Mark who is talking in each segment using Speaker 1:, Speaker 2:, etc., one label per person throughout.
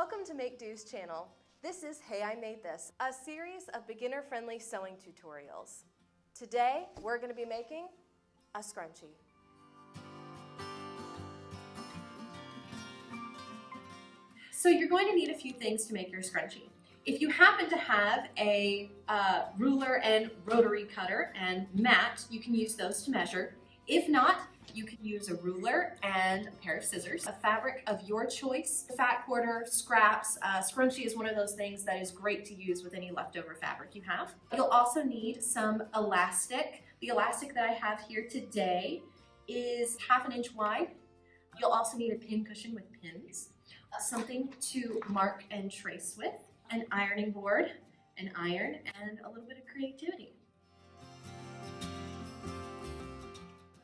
Speaker 1: Welcome to Make.Do's channel. This is Hey I Made This, a series of beginner-friendly sewing tutorials. Today, we're going to be making a scrunchie.
Speaker 2: So you're going to need a few things to make your scrunchie. If you happen to have a ruler and rotary cutter and mat, you can use those to measure. If not, you can use a ruler and a pair of scissors, a fabric of your choice, fat quarter, scraps. Scrunchie is one of those things that is great to use with any leftover fabric you have. You'll also need some elastic. The elastic that I have here today is 1/2 inch wide. You'll also need a pin cushion with pins, something to mark and trace with, an ironing board, an iron, and a little bit of creativity.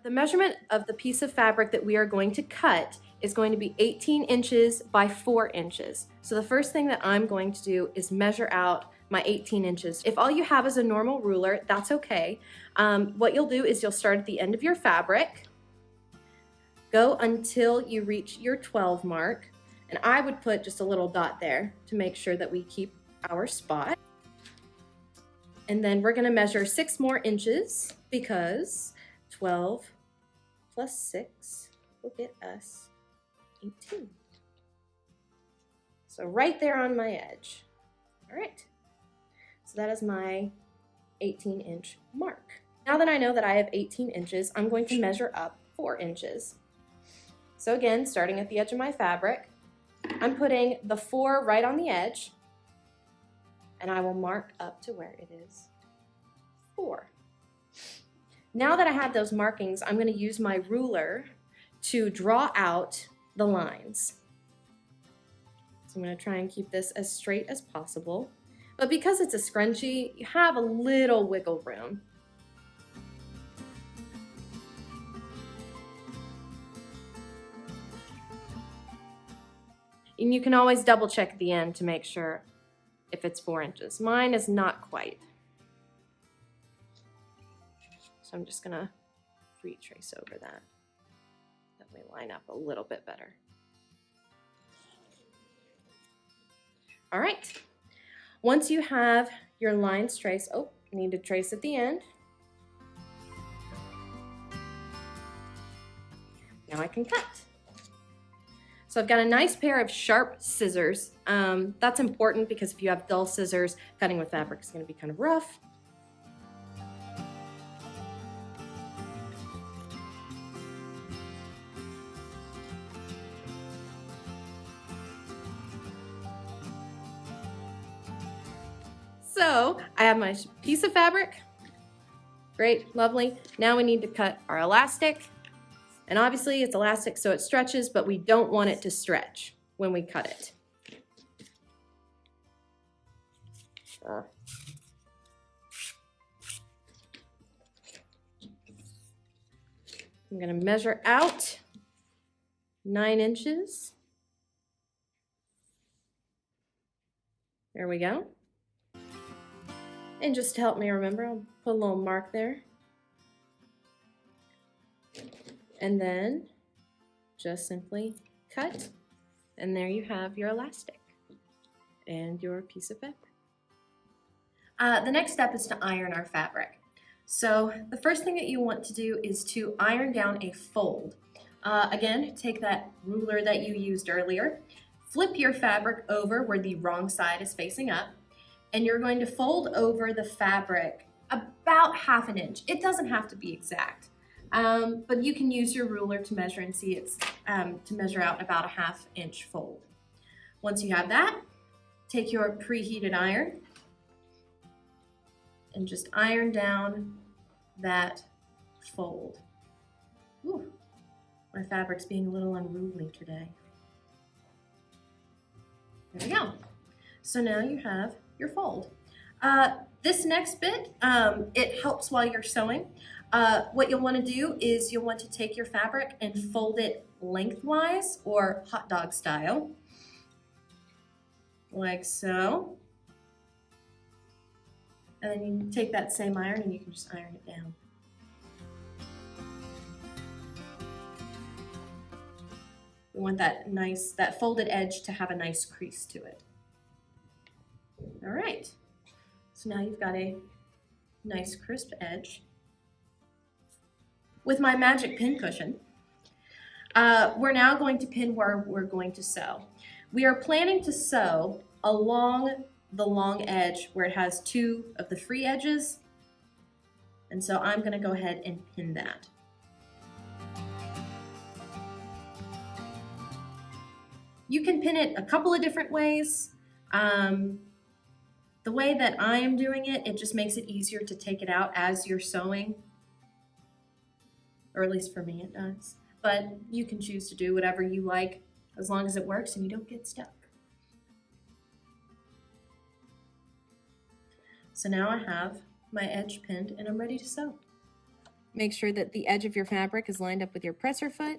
Speaker 2: The measurement of the piece of fabric that we are going to cut is going to be 18 inches by 4 inches. So the first thing that I'm going to do is measure out my 18 inches. If all you have is a normal ruler, that's okay. What you'll do is you'll start at the end of your fabric, go until you reach your 12 mark, and I would put just a little dot there to make sure that we keep our spot. And then we're gonna measure 6 more inches because 12 plus 6 will get us 18. So right there on my edge. All right, so that is my 18-inch mark. Now that I know that I have 18 inches, I'm going to measure up 4 inches. So again, starting at the edge of my fabric, I'm putting the 4 right on the edge, and I will mark up to where it is 4. Now that I have those markings, I'm going to use my ruler to draw out the lines. So I'm going to try and keep this as straight as possible. But because it's a scrunchie, you have a little wiggle room. And you can always double check at the end to make sure if it's 4 inches. Mine is not quite. So I'm just gonna free trace over that. That may line up a little bit better. All right. Once you have your lines traced, you need to trace at the end. Now I can cut. So I've got a nice pair of sharp scissors. That's important because if you have dull scissors, cutting with fabric is going to be kind of rough. So I have my piece of fabric. Great, lovely. Now we need to cut our elastic. And obviously it's elastic so it stretches, but we don't want it to stretch when we cut it. I'm going to measure out 9 inches. There we go. And just to help me remember, I'll put a little mark there. And then just simply cut, and there you have your elastic and your piece of fabric. The next step is to iron our fabric. So the first thing that you want to do is to iron down a fold. Again, take that ruler that you used earlier, flip your fabric over where the wrong side is facing up, and you're going to fold over the fabric about 1/2 inch. It doesn't have to be exact. But you can use your ruler to measure and see it's to measure out about a 1/2 inch fold. Once you have that, take your preheated iron and just iron down that fold. Ooh, my fabric's being a little unruly today. There we go. So now you have your fold. This next bit, it helps while you're sewing. What you'll want to do is you'll want to take your fabric and fold it lengthwise or hot dog style, like so. And then you take that same iron and you can just iron it down. We want that folded edge to have a nice crease to it. All right, so now you've got a nice crisp edge. With my magic pin cushion, we're now going to pin where we're going to sew. We are planning to sew along the long edge where it has two of the free edges, and so I'm going to go ahead and pin that. You can pin it a couple of different ways. The way that I am doing it, it just makes it easier to take it out as you're sewing, or at least for me it does. But you can choose to do whatever you like as long as it works and you don't get stuck. So now I have my edge pinned and I'm ready to sew. Make sure that the edge of your fabric is lined up with your presser foot.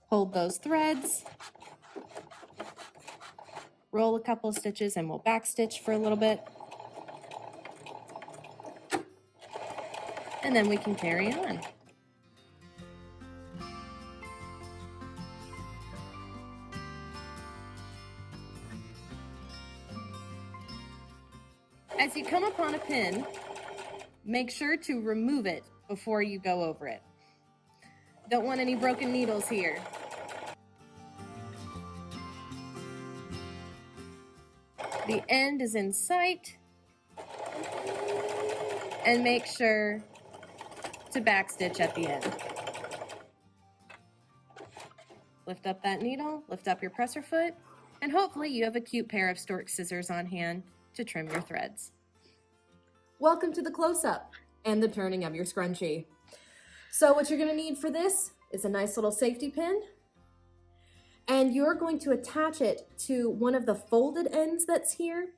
Speaker 2: Hold those threads. Roll a couple of stitches and we'll back stitch for a little bit. And then we can carry on. As you come upon a pin, make sure to remove it before you go over it. Don't want any broken needles here. The end is in sight, and make sure to backstitch at the end. Lift up that needle, lift up your presser foot, and hopefully you have a cute pair of stork scissors on hand to trim your threads.
Speaker 1: Welcome to the close-up and the turning of your scrunchie. So what you're going to need for this is a nice little safety pin, and you're going to attach it to one of the folded ends that's here.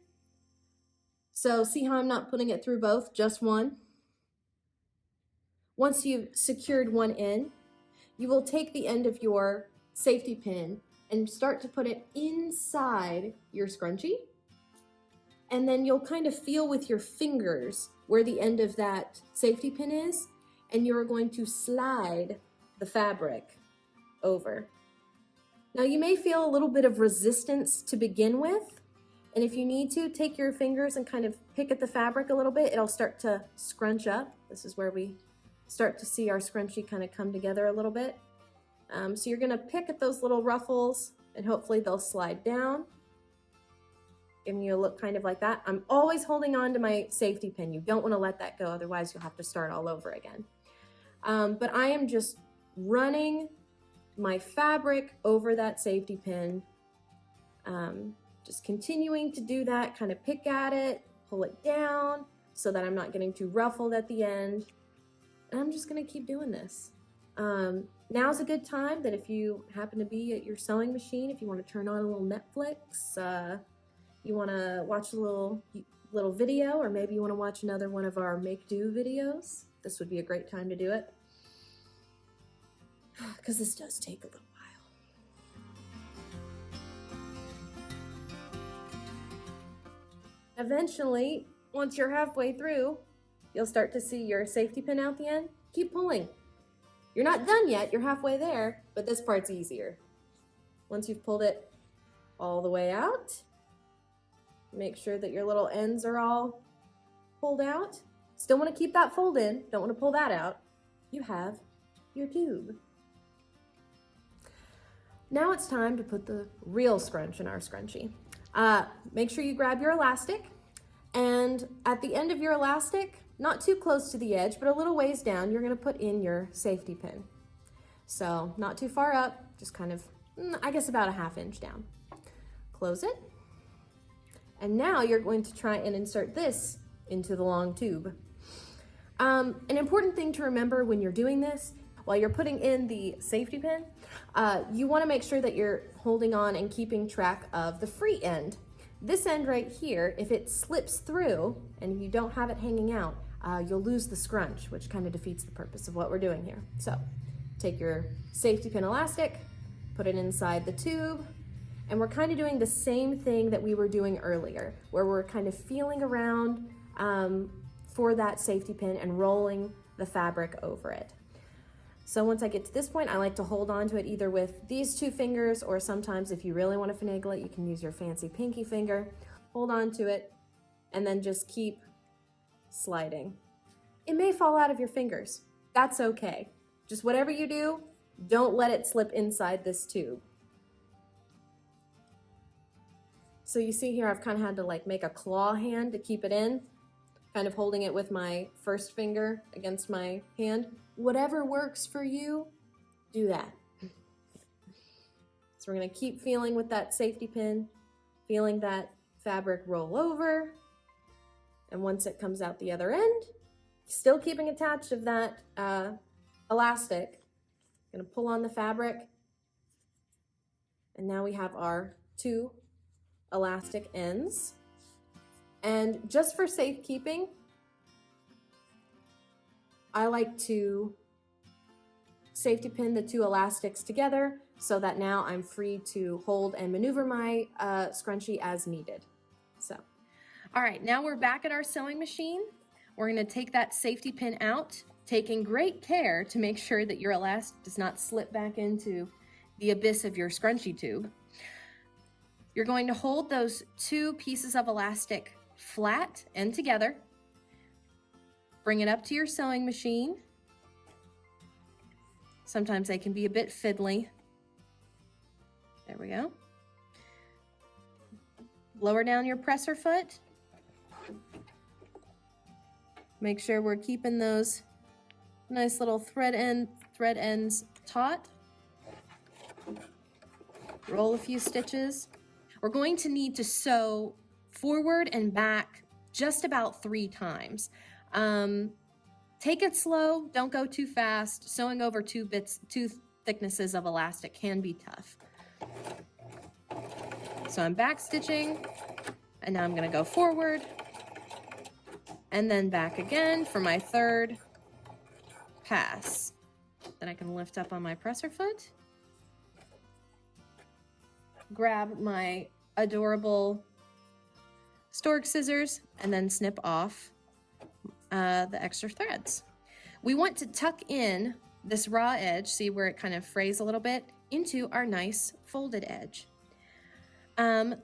Speaker 1: So see how I'm not putting it through both, just one? Once you've secured one end, you will take the end of your safety pin and start to put it inside your scrunchie. And then you'll kind of feel with your fingers where the end of that safety pin is, and you're going to slide the fabric over. Now you may feel a little bit of resistance to begin with, and if you need to, take your fingers and kind of pick at the fabric a little bit. It'll start to scrunch up. This is where we start to see our scrunchie kind of come together a little bit. So you're gonna pick at those little ruffles and hopefully they'll slide down, giving you a look kind of like that. I'm always holding on to my safety pin. You don't want to let that go, otherwise you'll have to start all over again. But I am just running my fabric over that safety pin, just continuing to do that, kind of pick at it, pull it down so that I'm not getting too ruffled at the end. And I'm just going to keep doing this. Now's a good time that if you happen to be at your sewing machine, if you want to turn on a little Netflix, you want to watch a little video, or maybe you want to watch another one of our Make.Do videos, this would be a great time to do it. Because this does take a little while. Eventually, once you're halfway through, you'll start to see your safety pin out the end. Keep pulling. You're not done yet, you're halfway there, but this part's easier. Once you've pulled it all the way out, make sure that your little ends are all pulled out. Still want to keep that fold in, don't want to pull that out. You have your tube. Now it's time to put the real scrunch in our scrunchie. Make sure you grab your elastic, and at the end of your elastic, not too close to the edge, but a little ways down, you're going to put in your safety pin. So not too far up, just kind of, I guess about a ½ inch down. Close it. And now you're going to try and insert this into the long tube. An important thing to remember when you're doing this, while you're putting in the safety pin, you want to make sure that you're holding on and keeping track of the free end. This end right here, if it slips through and you don't have it hanging out, you'll lose the scrunch, which kind of defeats the purpose of what we're doing here. So take your safety pin elastic, put it inside the tube, and we're kind of doing the same thing that we were doing earlier, where we're kind of feeling around for that safety pin and rolling the fabric over it. So once I get to this point, I like to hold on to it either with these two fingers, or sometimes if you really want to finagle it, you can use your fancy pinky finger. Hold on to it and then just keep sliding. It may fall out of your fingers. That's okay. Just whatever you do, don't let it slip inside this tube. So you see here, I've kind of had to like make a claw hand to keep it in, kind of holding it with my first finger against my hand. Whatever works for you, do that. So we're gonna keep feeling with that safety pin, feeling that fabric roll over. And once it comes out the other end, still keeping attached of that elastic, gonna pull on the fabric. And now we have our two elastic ends. And just for safekeeping, I like to safety pin the two elastics together so that now I'm free to hold and maneuver my scrunchie as needed. So,
Speaker 2: all right, now we're back at our sewing machine. We're gonna take that safety pin out, taking great care to make sure that your elastic does not slip back into the abyss of your scrunchie tube. You're going to hold those two pieces of elastic flat and together. Bring it up to your sewing machine. Sometimes they can be a bit fiddly. There we go. Lower down your presser foot. Make sure we're keeping those nice little thread ends taut. Roll a few stitches. We're going to need to sew forward and back just about 3 times. Take it slow, don't go too fast. Sewing over two thicknesses of elastic can be tough. So I'm back stitching, and now I'm gonna go forward, and then back again for my 3rd pass. Then I can lift up on my presser foot, grab my adorable stork scissors, and then snip off the extra threads. We want to tuck in this raw edge, see where it kind of frays a little bit, into our nice folded edge.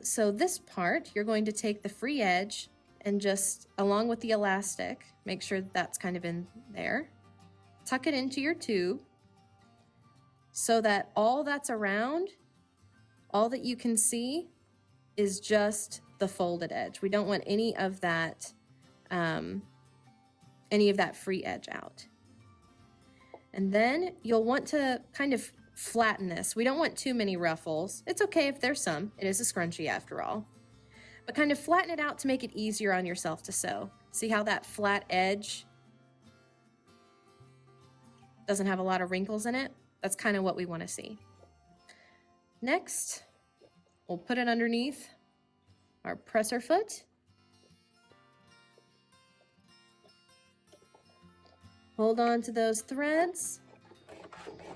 Speaker 2: So this part, you're going to take the free edge and just, along with the elastic, make sure that that's kind of in there. Tuck it into your tube so that all that's around, all that you can see, is just the folded edge. We don't want any of that free edge out. And then you'll want to kind of flatten this. We don't want too many ruffles. It's okay if there's some. It is a scrunchie after all. But kind of flatten it out to make it easier on yourself to sew. See how that flat edge doesn't have a lot of wrinkles in it? That's kind of what we want to see. Next, we'll put it underneath our presser foot. Hold on to those threads,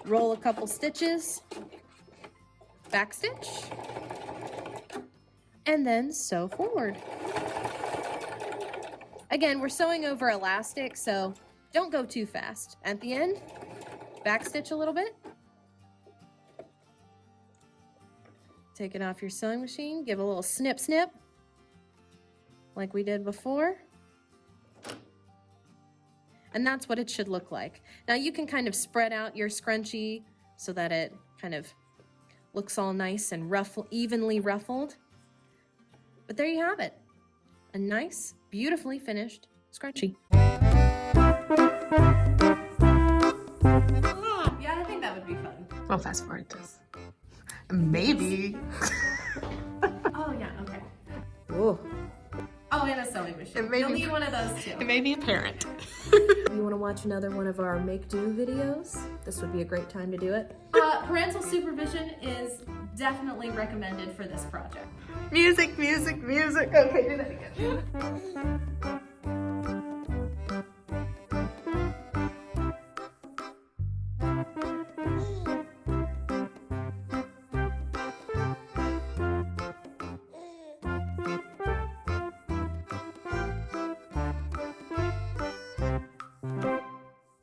Speaker 2: roll a couple stitches, back stitch, and then sew forward. Again, we're sewing over elastic, so don't go too fast. At the end, back stitch a little bit. Take it off your sewing machine, give a little snip snip, like we did before. And that's what it should look like. Now you can kind of spread out your scrunchie so that it kind of looks all nice and evenly ruffled. But there you have it. A nice, beautifully finished scrunchie. Yeah, I think that would be fun.
Speaker 3: I'll fast forward this. Maybe.
Speaker 2: Oh yeah, okay.
Speaker 1: whoa.
Speaker 2: Oh, and a sewing machine. You'll need one of those too.
Speaker 3: It may be apparent.
Speaker 1: If you want to watch another one of our Make.Do videos, this would be a great time to do it.
Speaker 2: Parental supervision is definitely recommended for this project.
Speaker 3: Music, music, music. Okay, do that again.